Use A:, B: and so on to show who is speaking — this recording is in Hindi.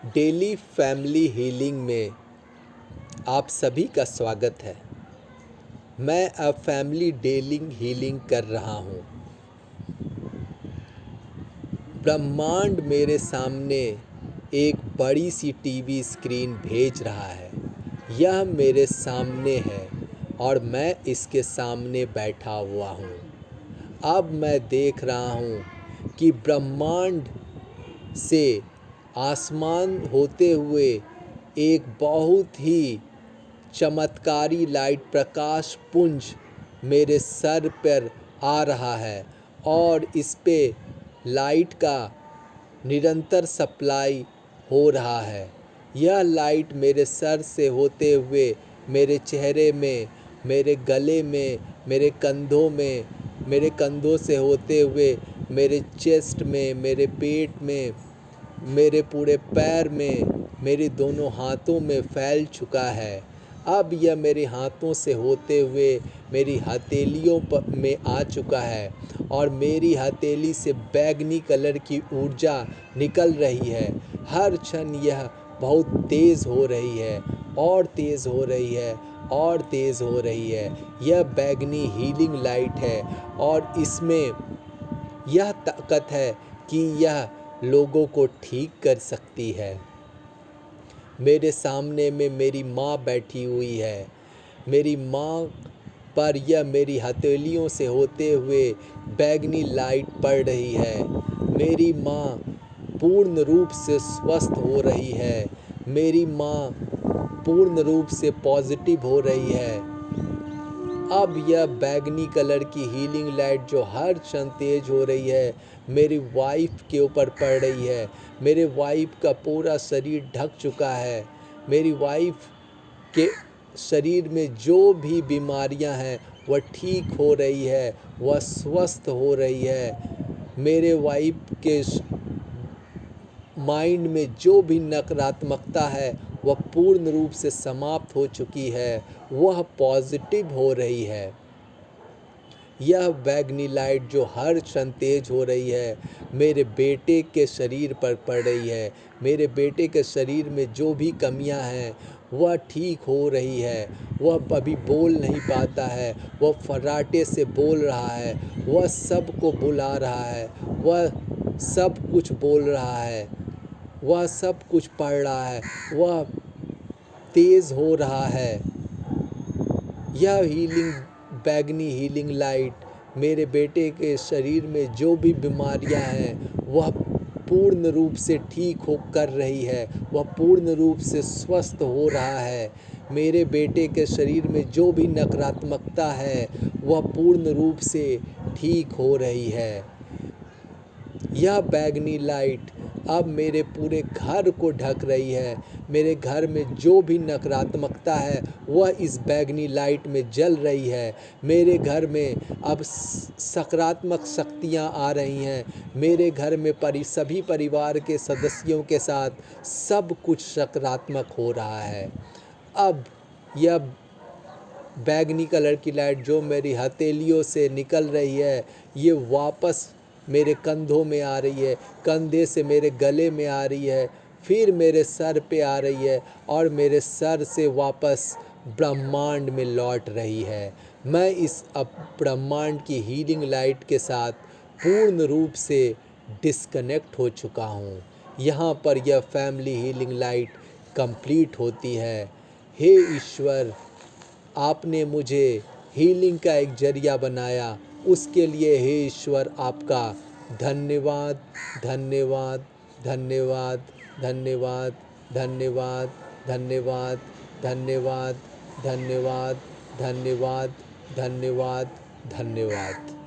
A: डेली फैमिली हीलिंग में आप सभी का स्वागत है। मैं अब फैमिली डेली हीलिंग कर रहा हूँ। ब्रह्मांड मेरे सामने एक बड़ी सी टीवी स्क्रीन भेज रहा है। यह मेरे सामने है और मैं इसके सामने बैठा हुआ हूँ। अब मैं देख रहा हूँ कि ब्रह्मांड से आसमान होते हुए एक बहुत ही चमत्कारी लाइट प्रकाश पुंज मेरे सर पर आ रहा है और इस पे लाइट का निरंतर सप्लाई हो रहा है। यह लाइट मेरे सर से होते हुए मेरे चेहरे में, मेरे गले में, मेरे कंधों में, मेरे कंधों से होते हुए मेरे चेस्ट में, मेरे पेट में, मेरे पूरे पैर में, मेरे दोनों हाथों में फैल चुका है। अब यह मेरे हाथों से होते हुए मेरी हथेलियों में आ चुका है और मेरी हथेली से बैंगनी कलर की ऊर्जा निकल रही है। हर क्षण यह बहुत तेज़ हो रही है और तेज़ हो रही है और तेज़ हो रही है। यह बैंगनी हीलिंग लाइट है और इसमें यह ताकत है कि यह लोगों को ठीक कर सकती है। मेरे सामने में मेरी माँ बैठी हुई है। मेरी माँ पर यह मेरी हथेलियों से होते हुए बैंगनी लाइट पड़ रही है। मेरी माँ पूर्ण रूप से स्वस्थ हो रही है। मेरी माँ पूर्ण रूप से पॉजिटिव हो रही है। अब यह बैंगनी कलर की हीलिंग लाइट जो हर क्षण तेज हो रही है मेरी वाइफ के ऊपर पड़ रही है। मेरे वाइफ का पूरा शरीर ढक चुका है। मेरी वाइफ के शरीर में जो भी बीमारियां हैं वह ठीक हो रही है, वह स्वस्थ हो रही है। मेरे वाइफ के माइंड में जो भी नकारात्मकता है वह पूर्ण रूप से समाप्त हो चुकी है, वह पॉजिटिव हो रही है। यह बैंगनी लाइट जो हर क्षण तेज हो रही है मेरे बेटे के शरीर पर पड़ रही है। मेरे बेटे के शरीर में जो भी कमियां हैं वह ठीक हो रही है। वह अभी बोल नहीं पाता है, वह फर्राटे से बोल रहा है, वह सबको बुला रहा है, वह सब कुछ बोल रहा है, वह सब कुछ पढ़ रहा है, वह तेज़ हो रहा है। यह बैंगनी हीलिंग लाइट मेरे बेटे के शरीर में जो भी बीमारियां हैं वह पूर्ण रूप से ठीक हो कर रही है, वह पूर्ण रूप से स्वस्थ हो रहा है। मेरे बेटे के शरीर में जो भी नकारात्मकता है वह पूर्ण रूप से ठीक हो रही है। यह बैंगनी लाइट अब मेरे पूरे घर को ढक रही है। मेरे घर में जो भी नकारात्मकता है वह इस बैंगनी लाइट में जल रही है। मेरे घर में अब सकारात्मक शक्तियाँ आ रही हैं। मेरे घर में सभी परिवार के सदस्यों के साथ सब कुछ सकारात्मक हो रहा है। अब यह बैंगनी कलर की लाइट जो मेरी हथेलियों से निकल रही है ये वापस मेरे कंधों में आ रही है, कंधे से मेरे गले में आ रही है, फिर मेरे सर पे आ रही है और मेरे सर से वापस ब्रह्मांड में लौट रही है। मैं इस अब ब्रह्मांड की हीलिंग लाइट के साथ पूर्ण रूप से डिस्कनेक्ट हो चुका हूँ। यहाँ पर यह फैमिली हीलिंग लाइट कंप्लीट होती है। हे ईश्वर, आपने मुझे हीलिंग का एक जरिया बनाया, उसके लिए हे ईश्वर आपका धन्यवाद, धन्यवाद, धन्यवाद, धन्यवाद, धन्यवाद, धन्यवाद, धन्यवाद, धन्यवाद, धन्यवाद, धन्यवाद, धन्यवाद।